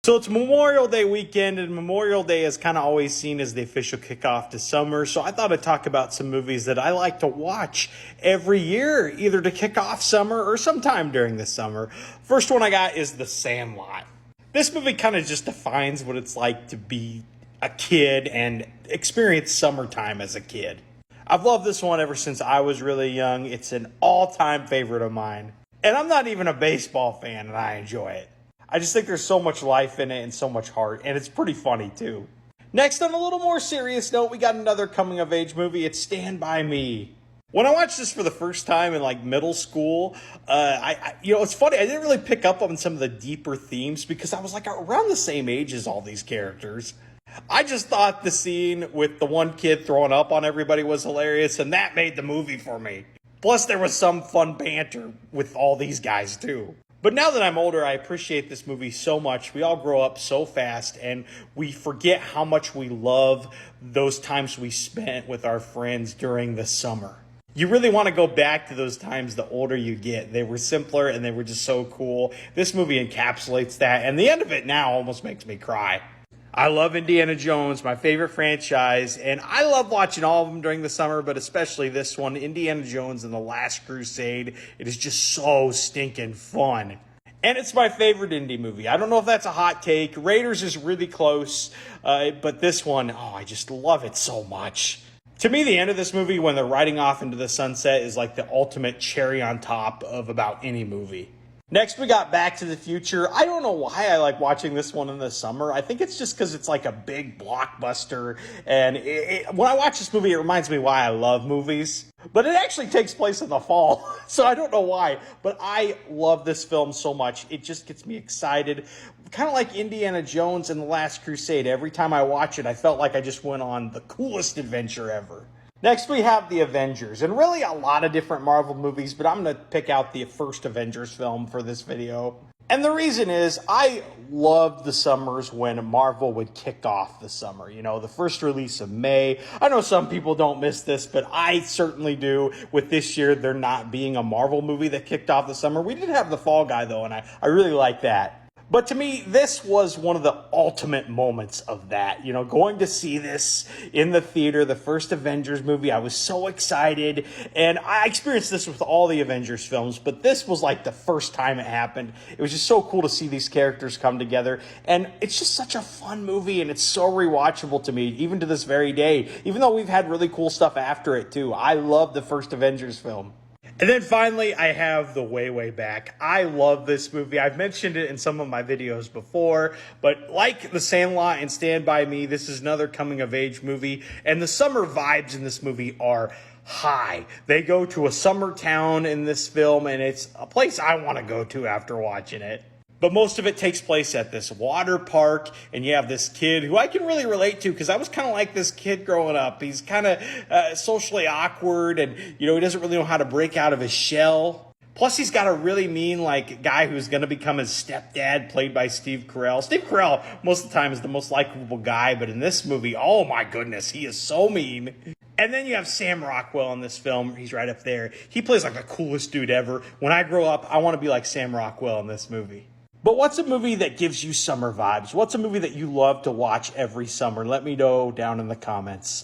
So it's Memorial Day weekend, and Memorial Day is kind of always seen as the official kickoff to summer. So I thought I'd talk about some movies that I like to watch every year, either to kick off summer or sometime during the summer. First one I got is The Sandlot. This movie kind of just defines what it's like to be a kid and experience summertime as a kid. I've loved this one ever since I was really young. It's an all-time favorite of mine. And I'm not even a baseball fan, and I enjoy it. I just think there's so much life in it and so much heart, and it's pretty funny too. Next, on a little more serious note, we got another coming-of-age movie. It's Stand By Me. When I watched this for the first time in middle school, it's funny. I didn't really pick up on some of the deeper themes because I was around the same age as all these characters. I just thought the scene with the one kid throwing up on everybody was hilarious, and that made the movie for me. Plus, there was some fun banter with all these guys too. But now that I'm older, I appreciate this movie so much. We all grow up so fast, and we forget how much we love those times we spent with our friends during the summer. You really want to go back to those times the older you get. They were simpler, and they were just so cool. This movie encapsulates that, and the end of it now almost makes me cry. I love Indiana Jones, my favorite franchise, and I love watching all of them during the summer, but especially this one, Indiana Jones and the Last Crusade. It is just so stinking fun. And it's my favorite indie movie. I don't know if that's a hot take. Raiders is really close, but this one, I just love it so much. To me, the end of this movie, when they're riding off into the sunset, is like the ultimate cherry on top of about any movie. Next, we got Back to the Future. I don't know why I like watching this one in the summer. I think it's just because it's like a big blockbuster. And when I watch this movie, it reminds me why I love movies. But it actually takes place in the fall, so I don't know why. But I love this film so much. It just gets me excited. Kind of like Indiana Jones and the Last Crusade. Every time I watch it, I felt like I just went on the coolest adventure ever. Next, we have The Avengers, and really a lot of different Marvel movies, but I'm going to pick out the first Avengers film for this video. And the reason is, I loved the summers when Marvel would kick off the summer. You know, the first release of May. I know some people don't miss this, but I certainly do. With this year, there not being a Marvel movie that kicked off the summer. We did have The Fall Guy, though, and I really like that. But to me, this was one of the ultimate moments of that. You know, going to see this in the theater, the first Avengers movie, I was so excited. And I experienced this with all the Avengers films, but this was like the first time it happened. It was just so cool to see these characters come together. And it's just such a fun movie, and it's so rewatchable to me, even to this very day. Even though we've had really cool stuff after it, too. I love the first Avengers film. And then finally, I have The Way, Way Back. I love this movie. I've mentioned it in some of my videos before, but like The Sandlot and Stand By Me, this is another coming-of-age movie, and the summer vibes in this movie are high. They go to a summer town in this film, and it's a place I want to go to after watching it. But most of it takes place at this water park, and you have this kid who I can really relate to because I was kind of like this kid growing up. He's kind of socially awkward, and he doesn't really know how to break out of his shell. Plus, he's got a really mean guy who's going to become his stepdad, played by Steve Carell. Steve Carell, most of the time, is the most likable guy, but in this movie, oh my goodness, he is so mean. And then you have Sam Rockwell in this film. He's right up there. He plays like the coolest dude ever. When I grow up, I want to be like Sam Rockwell in this movie. But what's a movie that gives you summer vibes? What's a movie that you love to watch every summer? Let me know down in the comments.